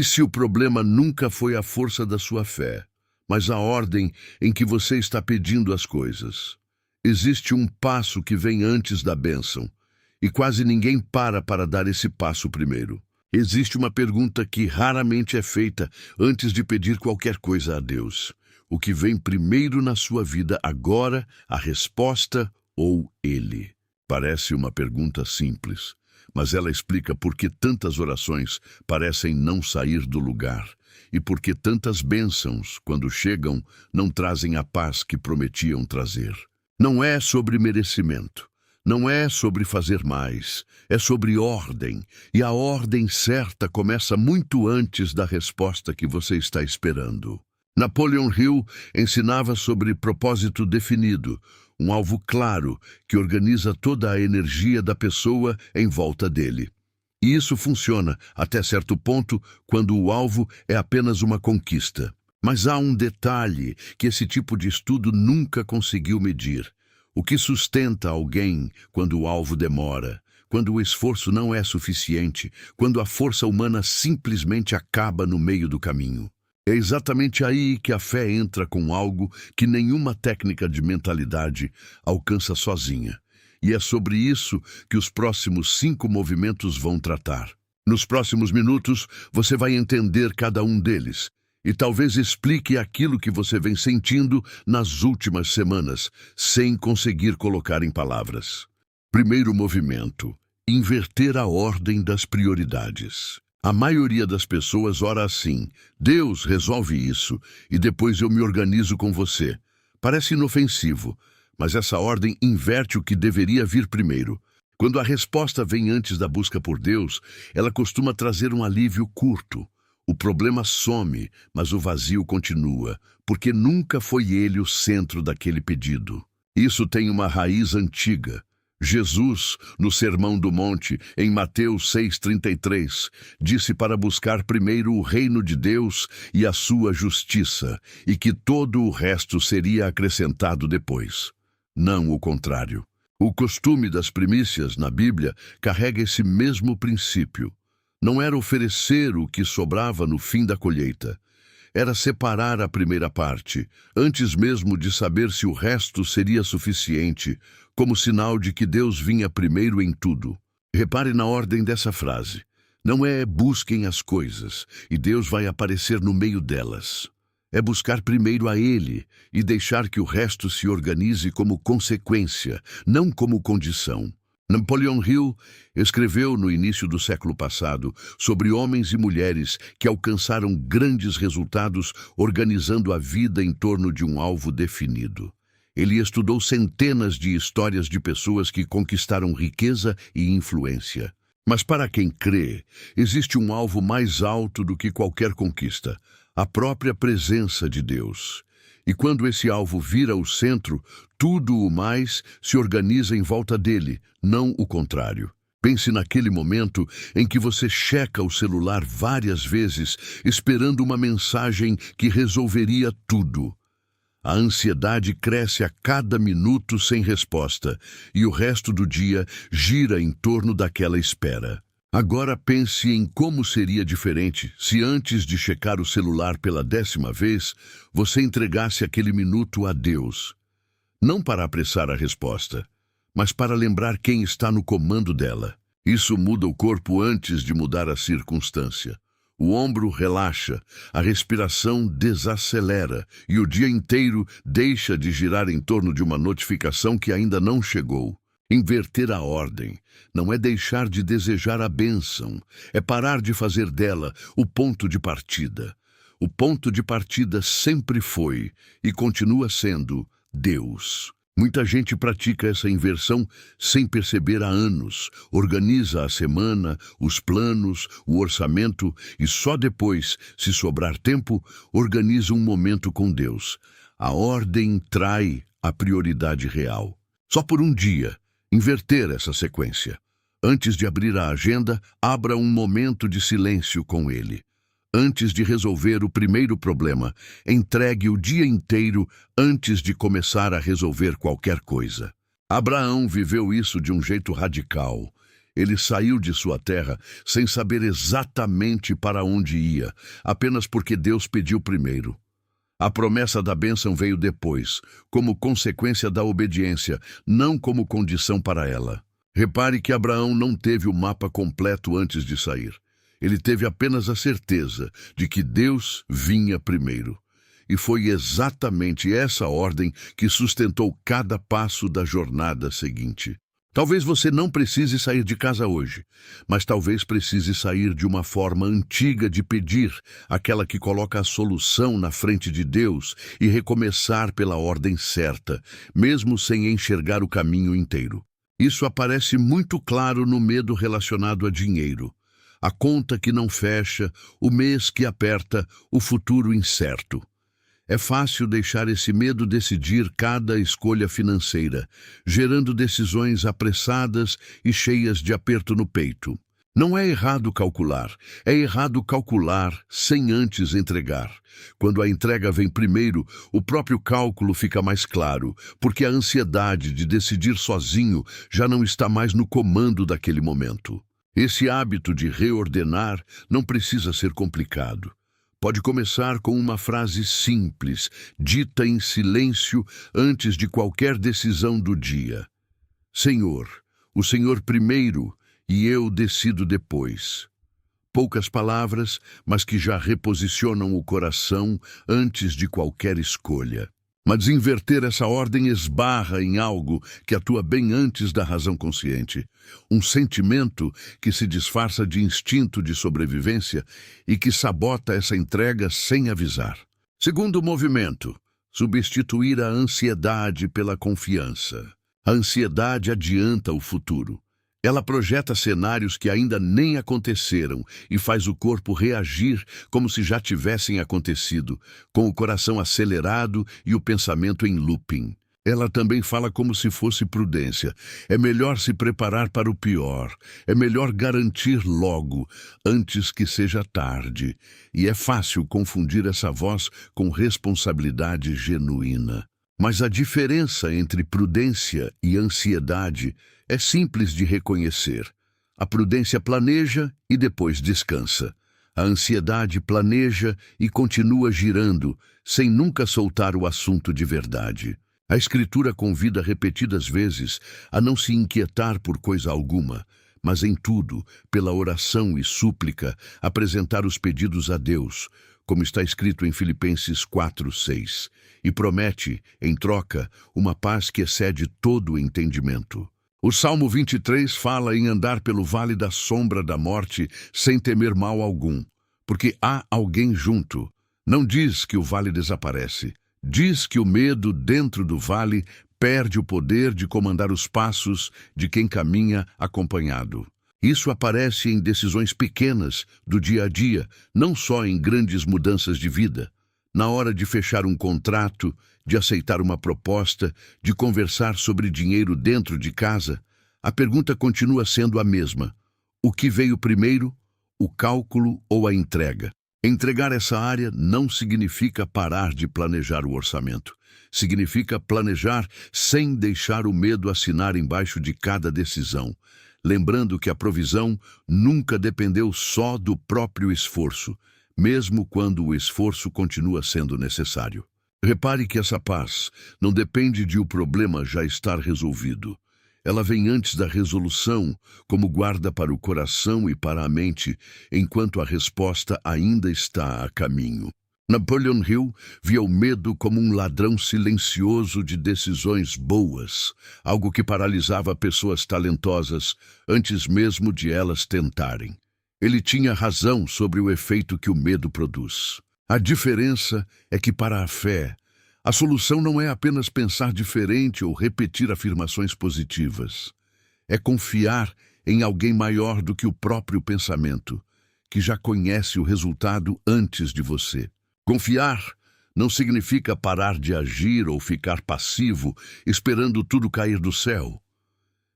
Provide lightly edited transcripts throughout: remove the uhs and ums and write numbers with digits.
E se o problema nunca foi a força da sua fé, mas a ordem em que você está pedindo as coisas? Existe um passo que vem antes da bênção, e quase ninguém para dar esse passo primeiro. Existe uma pergunta que raramente é feita antes de pedir qualquer coisa a Deus. O que vem primeiro na sua vida agora, a resposta ou Ele? Parece uma pergunta simples, mas ela explica por que tantas orações parecem não sair do lugar e por que tantas bênçãos, quando chegam, não trazem a paz que prometiam trazer. Não é sobre merecimento. Não é sobre fazer mais, é sobre ordem, e a ordem certa começa muito antes da resposta que você está esperando. Napoleon Hill ensinava sobre propósito definido, um alvo claro que organiza toda a energia da pessoa em volta dele. E isso funciona até certo ponto quando o alvo é apenas uma conquista. Mas há um detalhe que esse tipo de estudo nunca conseguiu medir. O que sustenta alguém quando o alvo demora, quando o esforço não é suficiente, quando a força humana simplesmente acaba no meio do caminho? É exatamente aí que a fé entra com algo que nenhuma técnica de mentalidade alcança sozinha. E é sobre isso que os próximos 5 movimentos vão tratar. Nos próximos minutos, você vai entender cada um deles. E talvez explique aquilo que você vem sentindo nas últimas semanas, sem conseguir colocar em palavras. Primeiro movimento: inverter a ordem das prioridades. A maioria das pessoas ora assim: Deus resolve isso, e depois eu me organizo com você. Parece inofensivo, mas essa ordem inverte o que deveria vir primeiro. Quando a resposta vem antes da busca por Deus, ela costuma trazer um alívio curto. O problema some, mas o vazio continua, porque nunca foi ele o centro daquele pedido. Isso tem uma raiz antiga. Jesus, no Sermão do Monte, em Mateus 6,33, disse para buscar primeiro o reino de Deus e a sua justiça, e que todo o resto seria acrescentado depois. Não o contrário. O costume das primícias na Bíblia carrega esse mesmo princípio. Não era oferecer o que sobrava no fim da colheita. Era separar a primeira parte, antes mesmo de saber se o resto seria suficiente, como sinal de que Deus vinha primeiro em tudo. Repare na ordem dessa frase. Não é busquem as coisas, e Deus vai aparecer no meio delas. É buscar primeiro a Ele e deixar que o resto se organize como consequência, não como condição. Napoleon Hill escreveu no início do século passado sobre homens e mulheres que alcançaram grandes resultados organizando a vida em torno de um alvo definido. Ele estudou centenas de histórias de pessoas que conquistaram riqueza e influência. Mas para quem crê, existe um alvo mais alto do que qualquer conquista: a própria presença de Deus. E quando esse alvo vira o centro, tudo o mais se organiza em volta dele, não o contrário. Pense naquele momento em que você checa o celular várias vezes, esperando uma mensagem que resolveria tudo. A ansiedade cresce a cada minuto sem resposta, e o resto do dia gira em torno daquela espera. Agora pense em como seria diferente se antes de checar o celular pela 10ª vez, você entregasse aquele minuto a Deus. Não para apressar a resposta, mas para lembrar quem está no comando dela. Isso muda o corpo antes de mudar a circunstância. O ombro relaxa, a respiração desacelera e o dia inteiro deixa de girar em torno de uma notificação que ainda não chegou. Inverter a ordem não é deixar de desejar a bênção, é parar de fazer dela o ponto de partida. O ponto de partida sempre foi e continua sendo Deus. Muita gente pratica essa inversão sem perceber há anos, organiza a semana, os planos, o orçamento e só depois, se sobrar tempo, organiza um momento com Deus. A ordem trai a prioridade real. Só por um dia, inverter essa sequência. Antes de abrir a agenda, abra um momento de silêncio com Ele. Antes de resolver o primeiro problema, entregue o dia inteiro antes de começar a resolver qualquer coisa. Abraão viveu isso de um jeito radical. Ele saiu de sua terra sem saber exatamente para onde ia, apenas porque Deus pediu primeiro. A promessa da bênção veio depois, como consequência da obediência, não como condição para ela. Repare que Abraão não teve o mapa completo antes de sair. Ele teve apenas a certeza de que Deus vinha primeiro. E foi exatamente essa ordem que sustentou cada passo da jornada seguinte. Talvez você não precise sair de casa hoje, mas talvez precise sair de uma forma antiga de pedir, aquela que coloca a solução na frente de Deus e recomeçar pela ordem certa, mesmo sem enxergar o caminho inteiro. Isso aparece muito claro no medo relacionado a dinheiro. A conta que não fecha, o mês que aperta, o futuro incerto. É fácil deixar esse medo decidir cada escolha financeira, gerando decisões apressadas e cheias de aperto no peito. Não é errado calcular, é errado calcular sem antes entregar. Quando a entrega vem primeiro, o próprio cálculo fica mais claro, porque a ansiedade de decidir sozinho já não está mais no comando daquele momento. Esse hábito de reordenar não precisa ser complicado. Pode começar com uma frase simples, dita em silêncio antes de qualquer decisão do dia. Senhor, o Senhor primeiro e eu decido depois. Poucas palavras, mas que já reposicionam o coração antes de qualquer escolha. Mas inverter essa ordem esbarra em algo que atua bem antes da razão consciente. Um sentimento que se disfarça de instinto de sobrevivência e que sabota essa entrega sem avisar. Segundo movimento, substituir a ansiedade pela confiança. A ansiedade adianta o futuro. Ela projeta cenários que ainda nem aconteceram e faz o corpo reagir como se já tivessem acontecido, com o coração acelerado e o pensamento em looping. Ela também fala como se fosse prudência. É melhor se preparar para o pior. É melhor garantir logo, antes que seja tarde. E é fácil confundir essa voz com responsabilidade genuína. Mas a diferença entre prudência e ansiedade é simples de reconhecer. A prudência planeja e depois descansa. A ansiedade planeja e continua girando, sem nunca soltar o assunto de verdade. A Escritura convida repetidas vezes a não se inquietar por coisa alguma, mas em tudo, pela oração e súplica, apresentar os pedidos a Deus, como está escrito em Filipenses 4:6, e promete, em troca, uma paz que excede todo o entendimento. O Salmo 23 fala em andar pelo vale da sombra da morte sem temer mal algum, porque há alguém junto. Não diz que o vale desaparece. Diz que o medo dentro do vale perde o poder de comandar os passos de quem caminha acompanhado. Isso aparece em decisões pequenas do dia a dia, não só em grandes mudanças de vida. Na hora de fechar um contrato, de aceitar uma proposta, de conversar sobre dinheiro dentro de casa, a pergunta continua sendo a mesma. O que veio primeiro, o cálculo ou a entrega? Entregar essa área não significa parar de planejar o orçamento. Significa planejar sem deixar o medo assinar embaixo de cada decisão, lembrando que a provisão nunca dependeu só do próprio esforço, mesmo quando o esforço continua sendo necessário. Repare que essa paz não depende de o problema já estar resolvido. Ela vem antes da resolução, como guarda para o coração e para a mente, enquanto a resposta ainda está a caminho. Napoleon Hill via o medo como um ladrão silencioso de decisões boas, algo que paralisava pessoas talentosas antes mesmo de elas tentarem. Ele tinha razão sobre o efeito que o medo produz. A diferença é que, para a fé, a solução não é apenas pensar diferente ou repetir afirmações positivas. É confiar em alguém maior do que o próprio pensamento, que já conhece o resultado antes de você. Confiar não significa parar de agir ou ficar passivo, esperando tudo cair do céu.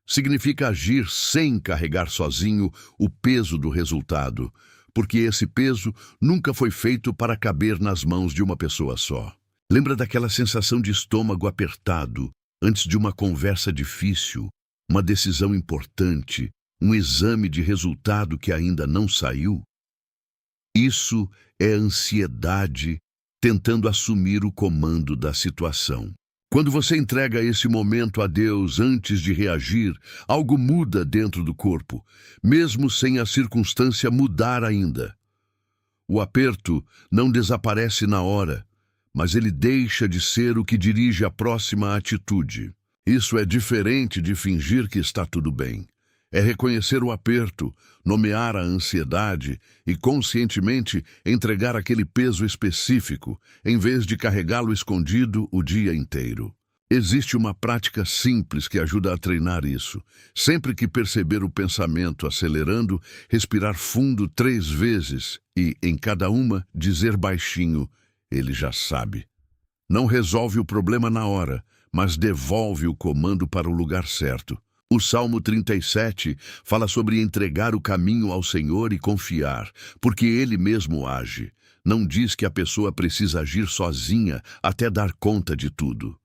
Significa agir sem carregar sozinho o peso do resultado, porque esse peso nunca foi feito para caber nas mãos de uma pessoa só. Lembra daquela sensação de estômago apertado antes de uma conversa difícil, uma decisão importante, um exame de resultado que ainda não saiu? Isso é ansiedade tentando assumir o comando da situação. Quando você entrega esse momento a Deus antes de reagir, algo muda dentro do corpo, mesmo sem a circunstância mudar ainda. O aperto não desaparece na hora, mas ele deixa de ser o que dirige a próxima atitude. Isso é diferente de fingir que está tudo bem. É reconhecer o aperto, nomear a ansiedade e conscientemente entregar aquele peso específico, em vez de carregá-lo escondido o dia inteiro. Existe uma prática simples que ajuda a treinar isso. Sempre que perceber o pensamento acelerando, respirar fundo 3 vezes e, em cada uma, dizer baixinho: ele já sabe. Não resolve o problema na hora, mas devolve o comando para o lugar certo. O Salmo 37 fala sobre entregar o caminho ao Senhor e confiar, porque Ele mesmo age. Não diz que a pessoa precisa agir sozinha até dar conta de tudo.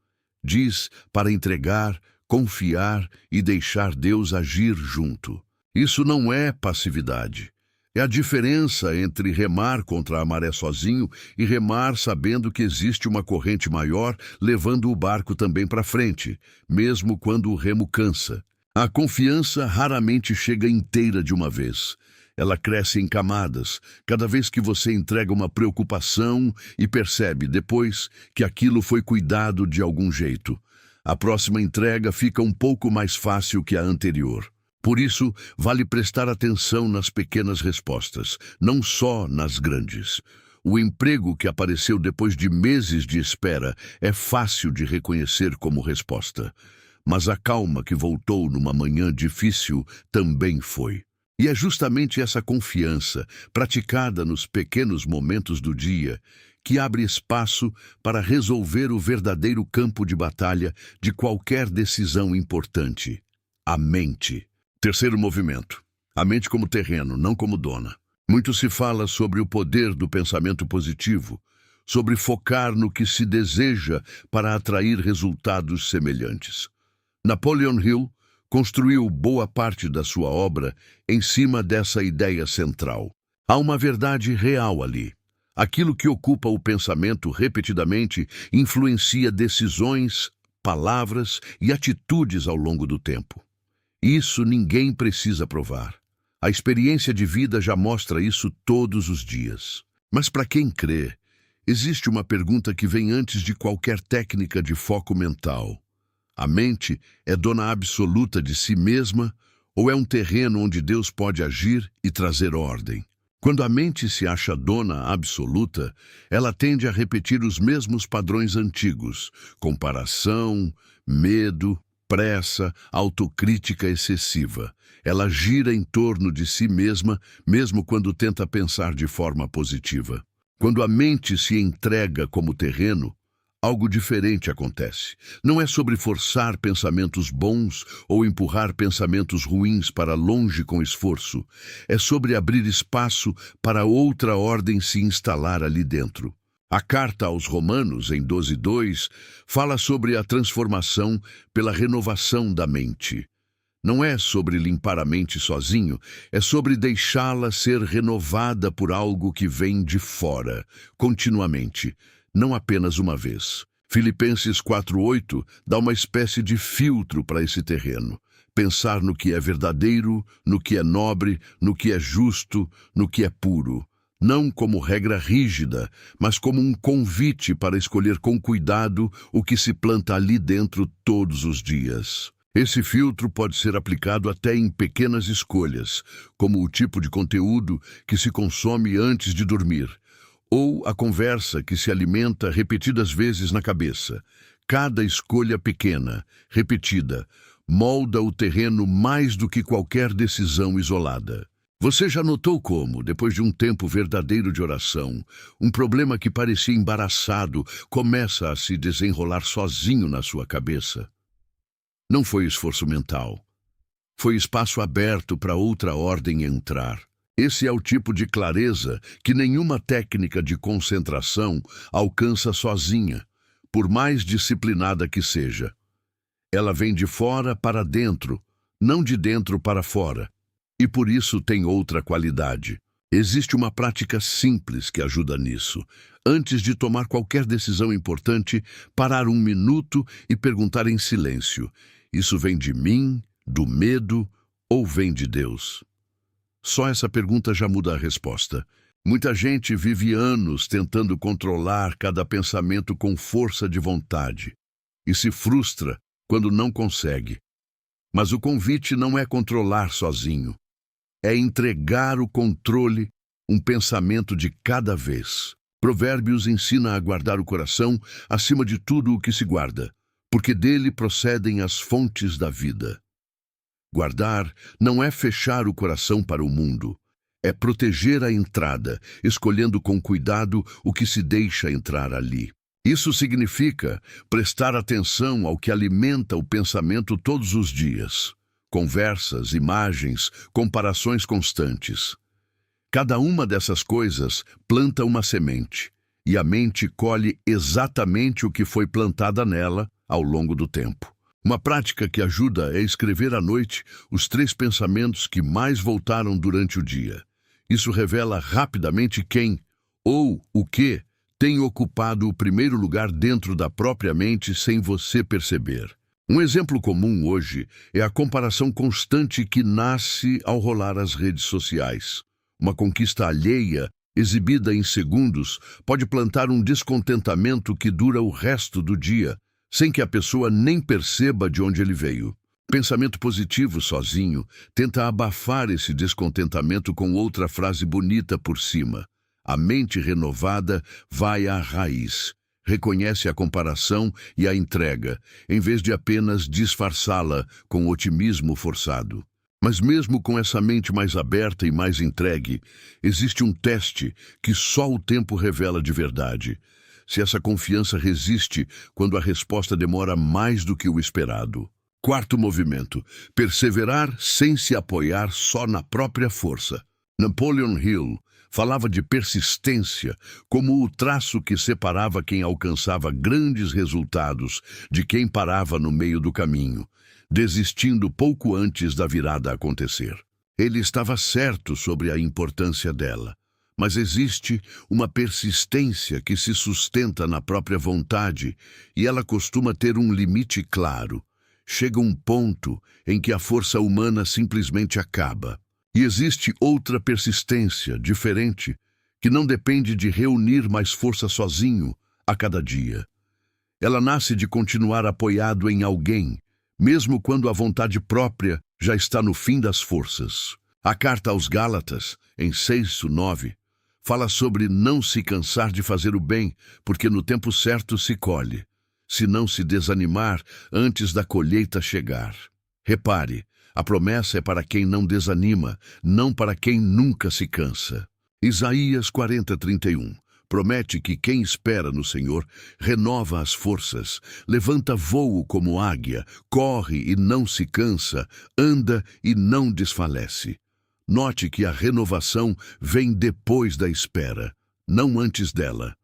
Diz para entregar, confiar e deixar Deus agir junto. Isso não é passividade. É a diferença entre remar contra a maré sozinho e remar sabendo que existe uma corrente maior levando o barco também para frente, mesmo quando o remo cansa. A confiança raramente chega inteira de uma vez. Ela cresce em camadas, cada vez que você entrega uma preocupação e percebe depois que aquilo foi cuidado de algum jeito. A próxima entrega fica um pouco mais fácil que a anterior. Por isso, vale prestar atenção nas pequenas respostas, não só nas grandes. O emprego que apareceu depois de meses de espera é fácil de reconhecer como resposta. Mas a calma que voltou numa manhã difícil também foi. E é justamente essa confiança, praticada nos pequenos momentos do dia, que abre espaço para resolver o verdadeiro campo de batalha de qualquer decisão importante: a mente. Terceiro movimento: a mente como terreno, não como dona. Muito se fala sobre o poder do pensamento positivo, sobre focar no que se deseja para atrair resultados semelhantes. Napoleon Hill construiu boa parte da sua obra em cima dessa ideia central. Há uma verdade real ali. Aquilo que ocupa o pensamento repetidamente influencia decisões, palavras e atitudes ao longo do tempo. Isso ninguém precisa provar. A experiência de vida já mostra isso todos os dias. Mas para quem crê, existe uma pergunta que vem antes de qualquer técnica de foco mental. A mente é dona absoluta de si mesma ou é um terreno onde Deus pode agir e trazer ordem? Quando a mente se acha dona absoluta, ela tende a repetir os mesmos padrões antigos: comparação, medo, pressa, autocrítica excessiva. Ela gira em torno de si mesma, mesmo quando tenta pensar de forma positiva. Quando a mente se entrega como terreno, algo diferente acontece. Não é sobre forçar pensamentos bons ou empurrar pensamentos ruins para longe com esforço. É sobre abrir espaço para outra ordem se instalar ali dentro. A carta aos Romanos, em 12:2, fala sobre a transformação pela renovação da mente. Não é sobre limpar a mente sozinho, é sobre deixá-la ser renovada por algo que vem de fora, continuamente, não apenas uma vez. Filipenses 4:8 dá uma espécie de filtro para esse terreno. Pensar no que é verdadeiro, no que é nobre, no que é justo, no que é puro. Não como regra rígida, mas como um convite para escolher com cuidado o que se planta ali dentro todos os dias. Esse filtro pode ser aplicado até em pequenas escolhas, como o tipo de conteúdo que se consome antes de dormir, ou a conversa que se alimenta repetidas vezes na cabeça. Cada escolha pequena, repetida, molda o terreno mais do que qualquer decisão isolada. Você já notou como, depois de um tempo verdadeiro de oração, um problema que parecia embaraçado começa a se desenrolar sozinho na sua cabeça? Não foi esforço mental. Foi espaço aberto para outra ordem entrar. Esse é o tipo de clareza que nenhuma técnica de concentração alcança sozinha, por mais disciplinada que seja. Ela vem de fora para dentro, não de dentro para fora. e por isso tem outra qualidade. Existe uma prática simples que ajuda nisso. Antes de tomar qualquer decisão importante, parar um minuto e perguntar em silêncio: isso vem de mim, do medo ou vem de Deus? Só essa pergunta já muda a resposta. Muita gente vive anos tentando controlar cada pensamento com força de vontade e se frustra quando não consegue. Mas o convite não é controlar sozinho. É entregar o controle, um pensamento de cada vez. Provérbios ensina a guardar o coração acima de tudo o que se guarda, porque dele procedem as fontes da vida. Guardar não é fechar o coração para o mundo, é proteger a entrada, escolhendo com cuidado o que se deixa entrar ali. Isso significa prestar atenção ao que alimenta o pensamento todos os dias. Conversas, imagens, comparações constantes. Cada uma dessas coisas planta uma semente, e a mente colhe exatamente o que foi plantada nela ao longo do tempo. Uma prática que ajuda é escrever à noite os 3 pensamentos que mais voltaram durante o dia. Isso revela rapidamente quem, ou o que, tem ocupado o primeiro lugar dentro da própria mente sem você perceber. Um exemplo comum hoje é a comparação constante que nasce ao rolar as redes sociais. Uma conquista alheia, exibida em segundos, pode plantar um descontentamento que dura o resto do dia, sem que a pessoa nem perceba de onde ele veio. Pensamento positivo sozinho tenta abafar esse descontentamento com outra frase bonita por cima. A mente renovada vai à raiz. Reconhece a comparação e a entrega, em vez de apenas disfarçá-la com otimismo forçado. Mas mesmo com essa mente mais aberta e mais entregue, existe um teste que só o tempo revela de verdade. Se essa confiança resiste quando a resposta demora mais do que o esperado. 4º movimento: perseverar sem se apoiar só na própria força. Napoleon Hill falava de persistência como o traço que separava quem alcançava grandes resultados de quem parava no meio do caminho, desistindo pouco antes da virada acontecer. Ele estava certo sobre a importância dela, mas existe uma persistência que se sustenta na própria vontade e ela costuma ter um limite claro. Chega um ponto em que a força humana simplesmente acaba. E existe outra persistência, diferente, que não depende de reunir mais força sozinho a cada dia. Ela nasce de continuar apoiado em alguém, mesmo quando a vontade própria já está no fim das forças. A carta aos Gálatas, em 6:9, fala sobre não se cansar de fazer o bem, porque no tempo certo se colhe, se não se desanimar antes da colheita chegar. Repare, a promessa é para quem não desanima, não para quem nunca se cansa. Isaías 40:31 promete que quem espera no Senhor renova as forças, levanta voo como águia, corre e não se cansa, anda e não desfalece. Note que a renovação vem depois da espera, não antes dela.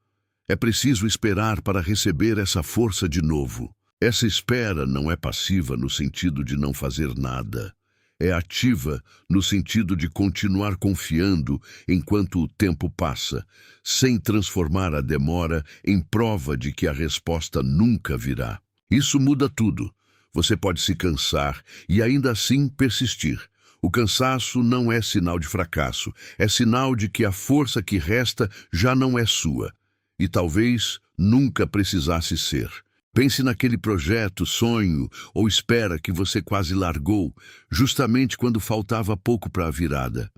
É preciso esperar para receber essa força de novo. Essa espera não é passiva no sentido de não fazer nada. É ativa no sentido de continuar confiando enquanto o tempo passa, sem transformar a demora em prova de que a resposta nunca virá. Isso muda tudo. Você pode se cansar e ainda assim persistir. O cansaço não é sinal de fracasso, é sinal de que a força que resta já não é sua. E talvez nunca precisasse ser. Pense naquele projeto, sonho ou espera que você quase largou, justamente quando faltava pouco para a virada.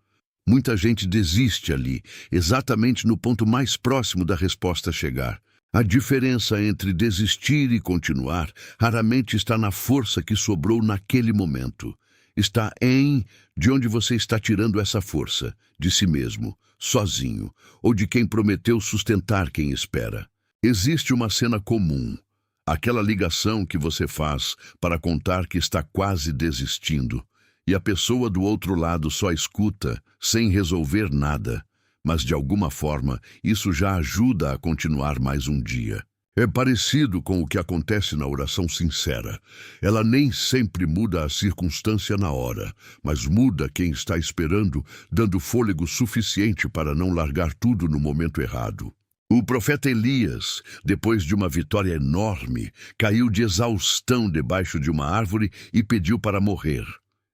Muita gente desiste ali, exatamente no ponto mais próximo da resposta chegar. A diferença entre desistir e continuar raramente está na força que sobrou naquele momento. Está em de onde você está tirando essa força, de si mesmo, sozinho, ou de quem prometeu sustentar quem espera. Existe uma cena comum, aquela ligação que você faz para contar que está quase desistindo, e a pessoa do outro lado só escuta, sem resolver nada, mas de alguma forma isso já ajuda a continuar mais um dia. É parecido com o que acontece na oração sincera. Ela nem sempre muda a circunstância na hora, mas muda quem está esperando, dando fôlego suficiente para não largar tudo no momento errado. O profeta Elias, depois de uma vitória enorme, caiu de exaustão debaixo de uma árvore e pediu para morrer.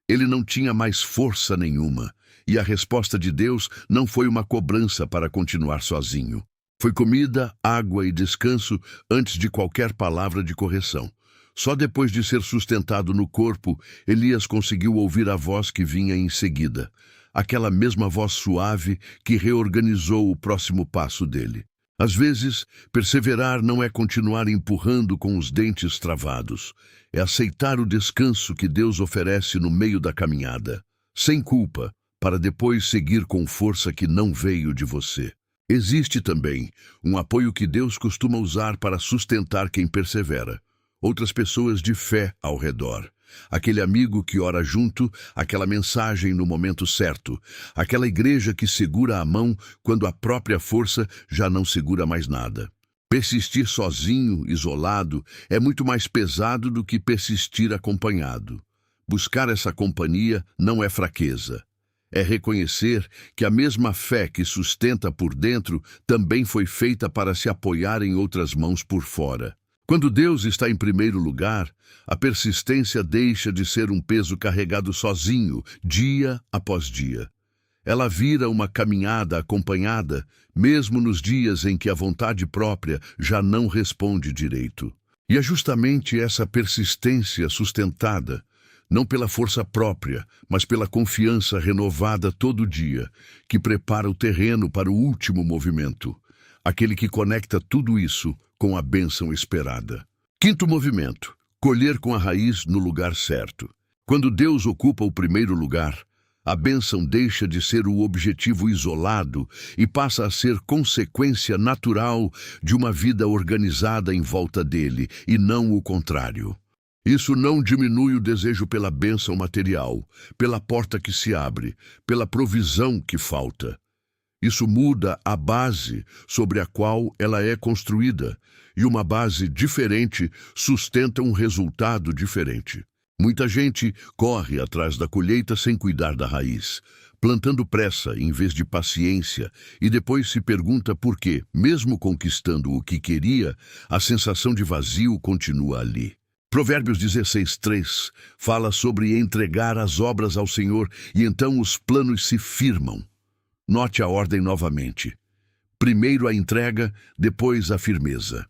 Ele não tinha mais força nenhuma, e a resposta de Deus não foi uma cobrança para continuar sozinho. Foi comida, água e descanso antes de qualquer palavra de correção. Só depois de ser sustentado no corpo, Elias conseguiu ouvir a voz que vinha em seguida. Aquela mesma voz suave que reorganizou o próximo passo dele. Às vezes, perseverar não é continuar empurrando com os dentes travados. É aceitar o descanso que Deus oferece no meio da caminhada, sem culpa, para depois seguir com força que não veio de você. Existe também um apoio que Deus costuma usar para sustentar quem persevera. Outras pessoas de fé ao redor. Aquele amigo que ora junto, aquela mensagem no momento certo, aquela igreja que segura a mão quando a própria força já não segura mais nada. Persistir sozinho, isolado, é muito mais pesado do que persistir acompanhado. Buscar essa companhia não é fraqueza. É reconhecer que a mesma fé que sustenta por dentro também foi feita para se apoiar em outras mãos por fora. Quando Deus está em primeiro lugar, a persistência deixa de ser um peso carregado sozinho, dia após dia. Ela vira uma caminhada acompanhada, mesmo nos dias em que a vontade própria já não responde direito. E é justamente essa persistência sustentada, não pela força própria, mas pela confiança renovada todo dia, que prepara o terreno para o último movimento, aquele que conecta tudo isso com a bênção esperada. Quinto movimento: colher com a raiz no lugar certo. Quando Deus ocupa o primeiro lugar, a bênção deixa de ser o objetivo isolado e passa a ser consequência natural de uma vida organizada em volta dele, e não o contrário. Isso não diminui o desejo pela bênção material, pela porta que se abre, pela provisão que falta. Isso muda a base sobre a qual ela é construída, e uma base diferente sustenta um resultado diferente. Muita gente corre atrás da colheita sem cuidar da raiz, plantando pressa em vez de paciência, e depois se pergunta por que, mesmo conquistando o que queria, a sensação de vazio continua ali. Provérbios 16:3 fala sobre entregar as obras ao Senhor e então os planos se firmam. Note a ordem novamente. Primeiro a entrega, depois a firmeza.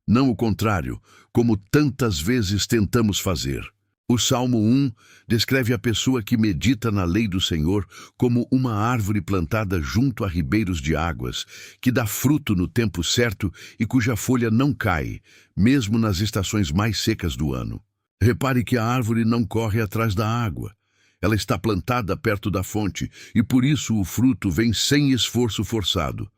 Não o contrário, como tantas vezes tentamos fazer. O Salmo 1 descreve a pessoa que medita na lei do Senhor como uma árvore plantada junto a ribeiros de águas, que dá fruto no tempo certo e cuja folha não cai, mesmo nas estações mais secas do ano. Repare que a árvore não corre atrás da água. Ela está plantada perto da fonte e por isso o fruto vem sem esforço forçado.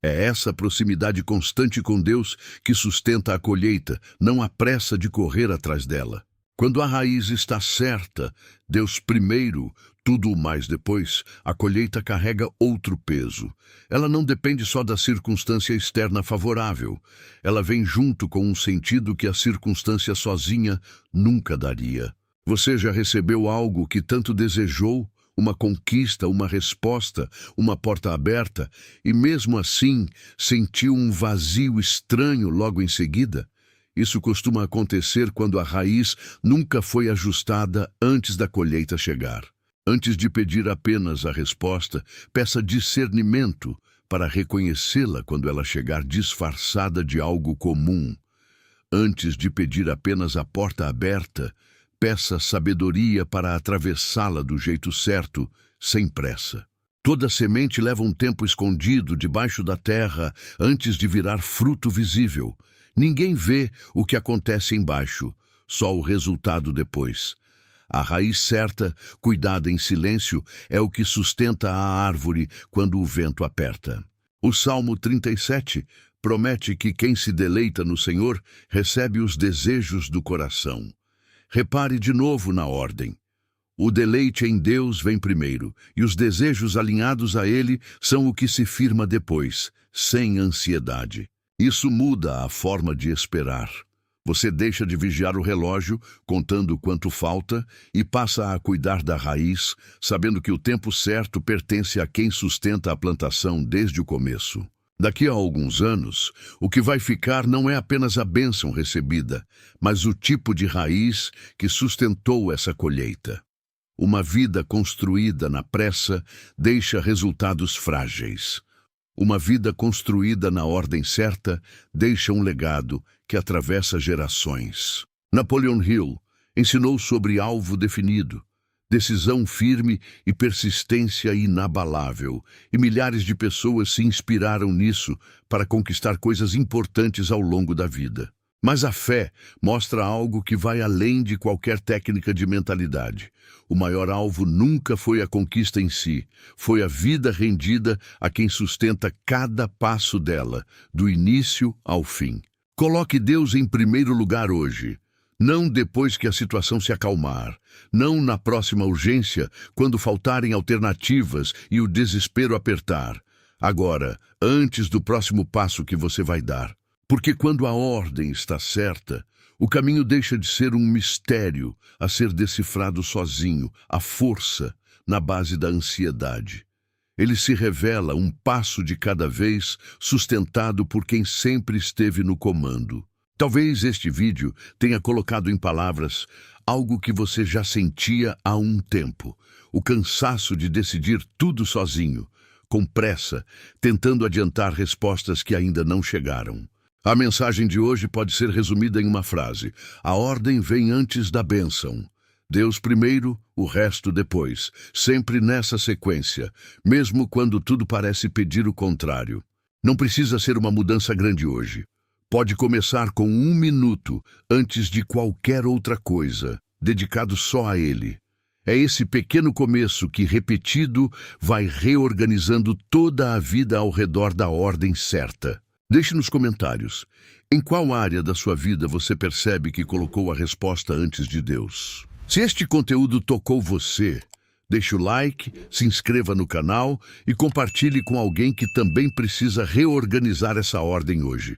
É essa proximidade constante com Deus que sustenta a colheita, não a pressa de correr atrás dela. Quando a raiz está certa, Deus primeiro, tudo o mais depois, a colheita carrega outro peso. Ela não depende só da circunstância externa favorável. Ela vem junto com um sentido que a circunstância sozinha nunca daria. Você já recebeu algo que tanto desejou? Uma conquista, uma resposta, uma porta aberta, e mesmo assim sentiu um vazio estranho logo em seguida? Isso costuma acontecer quando a raiz nunca foi ajustada antes da colheita chegar. Antes de pedir apenas a resposta, peça discernimento para reconhecê-la quando ela chegar disfarçada de algo comum. Antes de pedir apenas a porta aberta, peça sabedoria para atravessá-la do jeito certo, sem pressa. Toda semente leva um tempo escondido debaixo da terra antes de virar fruto visível. Ninguém vê o que acontece embaixo, só o resultado depois. A raiz certa, cuidada em silêncio, é o que sustenta a árvore quando o vento aperta. O Salmo 37 promete que quem se deleita no Senhor recebe os desejos do coração. Repare de novo na ordem. O deleite em Deus vem primeiro, e os desejos alinhados a Ele são o que se firma depois, sem ansiedade. Isso muda a forma de esperar. Você deixa de vigiar o relógio, contando quanto falta, e passa a cuidar da raiz, sabendo que o tempo certo pertence a quem sustenta a plantação desde o começo. Daqui a alguns anos, o que vai ficar não é apenas a bênção recebida, mas o tipo de raiz que sustentou essa colheita. Uma vida construída na pressa deixa resultados frágeis. Uma vida construída na ordem certa deixa um legado que atravessa gerações. Napoleon Hill ensinou sobre alvo definido, decisão firme e persistência inabalável, e milhares de pessoas se inspiraram nisso para conquistar coisas importantes ao longo da vida. Mas a fé mostra algo que vai além de qualquer técnica de mentalidade. O maior alvo nunca foi a conquista em si, foi a vida rendida a quem sustenta cada passo dela, do início ao fim. Coloque Deus em primeiro lugar hoje, não depois que a situação se acalmar, não na próxima urgência, quando faltarem alternativas e o desespero apertar. Agora, antes do próximo passo que você vai dar. Porque quando a ordem está certa, o caminho deixa de ser um mistério a ser decifrado sozinho, a força na base da ansiedade. Ele se revela um passo de cada vez, sustentado por quem sempre esteve no comando. Talvez este vídeo tenha colocado em palavras algo que você já sentia há um tempo, o cansaço de decidir tudo sozinho, com pressa, tentando adiantar respostas que ainda não chegaram. A mensagem de hoje pode ser resumida em uma frase: a ordem vem antes da bênção. Deus primeiro, o resto depois, sempre nessa sequência, mesmo quando tudo parece pedir o contrário. Não precisa ser uma mudança grande hoje. Pode começar com 1 minuto antes de qualquer outra coisa, dedicado só a Ele. É esse pequeno começo que, repetido, vai reorganizando toda a vida ao redor da ordem certa. Deixe nos comentários, em qual área da sua vida você percebe que colocou a resposta antes de Deus? Se este conteúdo tocou você, deixe o like, se inscreva no canal e compartilhe com alguém que também precisa reorganizar essa ordem hoje.